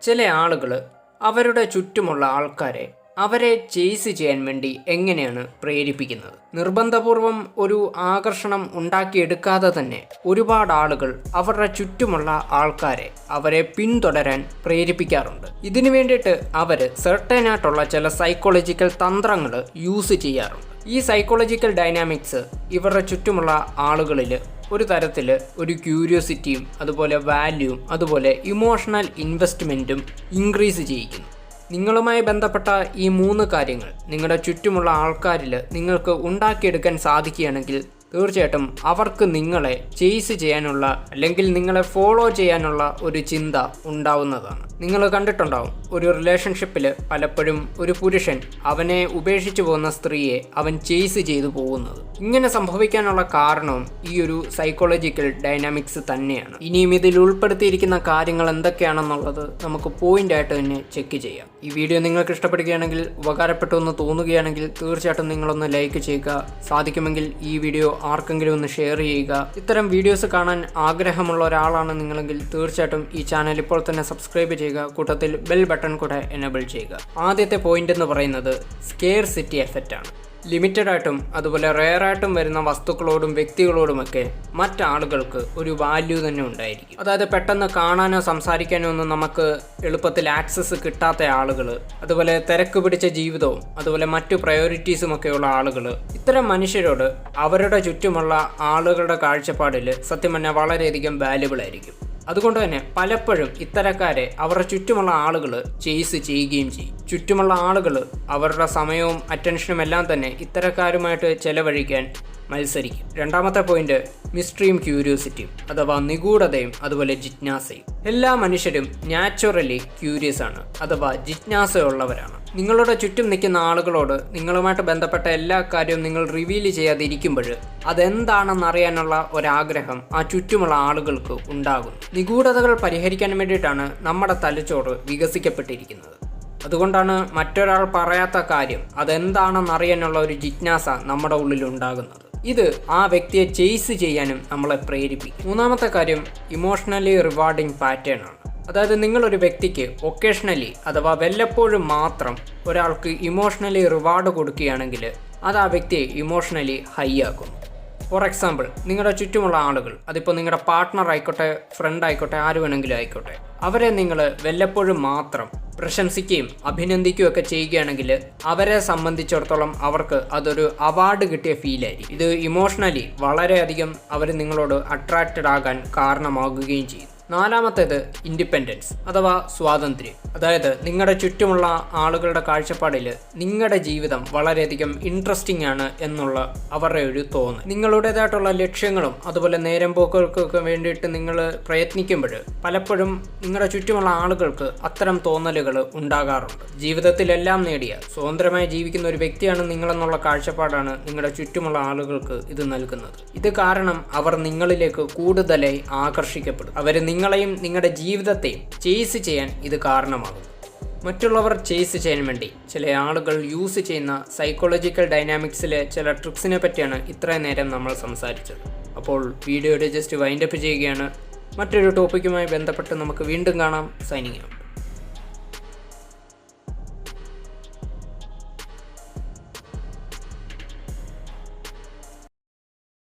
ചില ആളുകൾ അവരുടെ ചുറ്റുമുള്ള ആൾക്കാരെ അവരെ ചേസ് ചെയ്യാൻ വേണ്ടി എങ്ങനെയാണ് പ്രേരിപ്പിക്കുന്നത്? നിർബന്ധപൂർവം ഒരു ആകർഷണം ഉണ്ടാക്കിയെടുക്കാതെ തന്നെ ഒരുപാട് ആളുകൾ അവരുടെ ചുറ്റുമുള്ള ആൾക്കാരെ അവരെ പിന്തുടരാൻ പ്രേരിപ്പിക്കാറുണ്ട്. ഇതിനു വേണ്ടിയിട്ട് അവർ സെർട്ടൻ ആയിട്ടുള്ള ചില സൈക്കോളജിക്കൽ തന്ത്രങ്ങൾ യൂസ് ചെയ്യാറുണ്ട്. ഈ സൈക്കോളജിക്കൽ ഡൈനാമിക്സ് ഇവരുടെ ചുറ്റുമുള്ള ആളുകളിൽ ഒരു തരത്തിൽ ഒരു ക്യൂരിയോസിറ്റിയും അതുപോലെ വാല്യൂവും അതുപോലെ ഇമോഷണൽ ഇൻവെസ്റ്റ്മെൻറ്റും ഇൻക്രീസ് ചെയ്യിക്കുന്നു. നിങ്ങളുമായി ബന്ധപ്പെട്ട ഈ 3 കാര്യങ്ങൾ നിങ്ങളുടെ ചുറ്റുമുള്ള ആൾക്കാരിൽ നിങ്ങൾക്ക് ഉണ്ടാക്കിയെടുക്കാൻ സാധിക്കുകയാണെങ്കിൽ തീർച്ചയായിട്ടും അവർക്ക് നിങ്ങളെ ചേസ് ചെയ്യാനുള്ള അല്ലെങ്കിൽ നിങ്ങളെ ഫോളോ ചെയ്യാനുള്ള ഒരു ചിന്ത ഉണ്ടാവുന്നതാണ്. നിങ്ങൾ കണ്ടിട്ടുണ്ടാവും, ഒരു റിലേഷൻഷിപ്പിൽ പലപ്പോഴും ഒരു പുരുഷൻ അവനെ ഉപേക്ഷിച്ചു പോകുന്ന സ്ത്രീയെ അവൻ ചേസ് ചെയ്തു പോകുന്നത്. ഇങ്ങനെ സംഭവിക്കാനുള്ള കാരണവും ഈ ഒരു സൈക്കോളജിക്കൽ ഡൈനാമിക്സ് തന്നെയാണ്. ഇനിയും ഇതിൽ ഉൾപ്പെടുത്തിയിരിക്കുന്ന കാര്യങ്ങൾ എന്തൊക്കെയാണെന്നുള്ളത് നമുക്ക് പോയിന്റായിട്ട് തന്നെ ചെക്ക് ചെയ്യാം. ഈ വീഡിയോ നിങ്ങൾക്ക് ഇഷ്ടപ്പെടുകയാണെങ്കിൽ, ഉപകാരപ്പെട്ടു എന്ന് തോന്നുകയാണെങ്കിൽ തീർച്ചയായിട്ടും നിങ്ങളൊന്ന് ലൈക്ക് ചെയ്യുക. സാധിക്കുമെങ്കിൽ ഈ വീഡിയോ ആർക്കെങ്കിലും ഒന്ന് ഷെയർ ചെയ്യുക. ഇത്തരം വീഡിയോസ് കാണാൻ ആഗ്രഹമുള്ള ഒരാളാണ് നിങ്ങളെങ്കിൽ തീർച്ചയായിട്ടും ഈ ചാനൽ ഇപ്പോൾ തന്നെ സബ്സ്ക്രൈബ് ചെയ്യുക. കൂട്ടത്തിൽ ബെൽ ബട്ടൺ കൂടെ എനേബിൾ ചെയ്യുക. ആദ്യത്തെ പോയിന്റ് എന്ന് പറയുന്നത് സ്കേർസിറ്റി എഫക്റ്റ് ആണ്. ലിമിറ്റഡ് ആയിട്ടും അതുപോലെ റെയർ ആയിട്ടും വരുന്ന വസ്തുക്കളോടും വ്യക്തികളോടുമൊക്കെ മറ്റാളുകൾക്ക് ഒരു വാല്യൂ തന്നെ ഉണ്ടായിരിക്കും. അതായത് പെട്ടെന്ന് കാണാനോ സംസാരിക്കാനോ ഒന്നും നമുക്ക് എളുപ്പത്തിൽ ആക്സസ് കിട്ടാത്ത ആളുകൾ, അതുപോലെ തിരക്ക് പിടിച്ച ജീവിതവും അതുപോലെ മറ്റു പ്രയോറിറ്റീസും ഒക്കെയുള്ള ആളുകൾ, ഇത്തരം മനുഷ്യരോട് അവരുടെ ചുറ്റുമുള്ള ആളുകളുടെ കാഴ്ചപ്പാടിൽ സത്യം പറഞ്ഞാൽ വളരെയധികം വാല്യുബിൾ ആയിരിക്കും. അതുകൊണ്ട് തന്നെ പലപ്പോഴും ഇത്തരക്കാരെ അവരുടെ ചുറ്റുമുള്ള ആളുകൾ ചേസ് ചെയ്യുകയും ചെയ്യും. ചുറ്റുമുള്ള ആളുകൾ അവരുടെ സമയവും അറ്റൻഷനും എല്ലാം തന്നെ ഇത്തരക്കാരുമായിട്ട് ചെലവഴിക്കാൻ മത്സരിക്കും. രണ്ടാമത്തെ പോയിന്റ് മിസ്റ്ററിയും ക്യൂരിയോസിറ്റിയും അഥവാ നിഗൂഢതയും അതുപോലെ ജിജ്ഞാസയും. എല്ലാ മനുഷ്യരും നാച്ചുറലി ക്യൂരിയസ് ആണ് അഥവാ ജിജ്ഞാസയുള്ളവരാണ്. നിങ്ങളുടെ ചുറ്റും നിൽക്കുന്ന ആളുകളോട് നിങ്ങളുമായിട്ട് ബന്ധപ്പെട്ട എല്ലാ കാര്യവും നിങ്ങൾ റിവീൽ ചെയ്യാതിരിക്കുമ്പോൾ അതെന്താണെന്നറിയാനുള്ള ഒരാഗ്രഹം ആ ചുറ്റുമുള്ള ആളുകൾക്ക് ഉണ്ടാകും. നിഗൂഢതകൾ പരിഹരിക്കാൻ വേണ്ടിയിട്ടാണ് നമ്മുടെ തലച്ചോറ് വികസിക്കപ്പെട്ടിരിക്കുന്നത്. അതുകൊണ്ടാണ് മറ്റൊരാൾ പറയാത്ത കാര്യം അതെന്താണെന്നറിയാനുള്ള ഒരു ജിജ്ഞാസ നമ്മുടെ ഉള്ളിൽ ഉണ്ടാകുന്നത്. ഇത് ആ വ്യക്തിയെ ചേസ് ചെയ്യാനും നമ്മളെ പ്രേരിപ്പിക്കും. മൂന്നാമത്തെ കാര്യം ഇമോഷണലി റിവാർഡിങ് പാറ്റേൺ ആണ്. അതായത് നിങ്ങളൊരു വ്യക്തിക്ക് ഒക്കേഷണലി അഥവാ വല്ലപ്പോഴും മാത്രം ഒരാൾക്ക് ഇമോഷണലി റിവാർഡ് കൊടുക്കുകയാണെങ്കിൽ അത് ആ വ്യക്തിയെ ഇമോഷണലി ഹൈ ആക്കും. ഫോർ എക്സാമ്പിൾ, നിങ്ങളുടെ ചുറ്റുമുള്ള ആളുകൾ, അതിപ്പോൾ നിങ്ങളുടെ പാർട്ട്ണർ ആയിക്കോട്ടെ, ഫ്രണ്ട് ആയിക്കോട്ടെ, ആര് വേണമെങ്കിലും ആയിക്കോട്ടെ, അവരെ നിങ്ങൾ വല്ലപ്പോഴും മാത്രം പ്രശംസിക്കുകയും അഭിനന്ദിക്കുകയും ഒക്കെ ചെയ്യുകയാണെങ്കിൽ അവരെ സംബന്ധിച്ചിടത്തോളം അവർക്ക് അതൊരു അവാർഡ് കിട്ടിയ ഫീലായിരിക്കും. ഇത് ഇമോഷണലി വളരെയധികം അവർ നിങ്ങളോട് അട്രാക്റ്റഡ് ആകാൻ കാരണമാകുകയും ചെയ്യും. നാലാമത്തേത് ഇൻഡിപെൻഡൻസ് അഥവാ സ്വാതന്ത്ര്യം. അതായത് നിങ്ങളുടെ ചുറ്റുമുള്ള ആളുകളുടെ കാഴ്ചപ്പാടിൽ നിങ്ങളുടെ ജീവിതം വളരെയധികം ഇൻട്രസ്റ്റിംഗ് ആണ് എന്നുള്ള അവരുടെ ഒരു തോന്നൽ. നിങ്ങളുടേതായിട്ടുള്ള ലക്ഷ്യങ്ങളും അതുപോലെ നേരം പോക്കുകൾക്കൊക്കെ വേണ്ടിയിട്ട് നിങ്ങൾ പ്രയത്നിക്കുമ്പോൾ പലപ്പോഴും നിങ്ങളുടെ ചുറ്റുമുള്ള ആളുകൾക്ക് അത്തരം തോന്നലുകൾ ഉണ്ടാകാറുണ്ട്. ജീവിതത്തിലെല്ലാം നേടിയ സ്വതന്ത്രമായി ജീവിക്കുന്ന ഒരു വ്യക്തിയാണ് നിങ്ങളെന്നുള്ള കാഴ്ചപ്പാടാണ് നിങ്ങളുടെ ചുറ്റുമുള്ള ആളുകൾക്ക് ഇത് നൽകുന്നത്. ഇത് കാരണം അവർ നിങ്ങളിലേക്ക് കൂടുതലായി ആകർഷിക്കപ്പെടും. അവർ നിങ്ങളെയും നിങ്ങളുടെ ജീവിതത്തെയും ചേസ് ചെയ്യാൻ ഇത് കാരണമാകും. മറ്റുള്ളവർ ചേസ് ചെയ്യാൻ വേണ്ടി ചില ആളുകൾ യൂസ് ചെയ്യുന്ന സൈക്കോളജിക്കൽ ഡൈനാമിക്സിലെ ചില ട്രിക്സിനെ പറ്റിയാണ് ഇത്രയും നേരം നമ്മൾ സംസാരിച്ചത്. അപ്പോൾ വീഡിയോയുടെ ജസ്റ്റ് വൈൻഡപ്പ് ചെയ്യുകയാണ്. മറ്റൊരു ടോപ്പിക്കുമായി ബന്ധപ്പെട്ട് നമുക്ക് വീണ്ടും കാണാം. Signing out.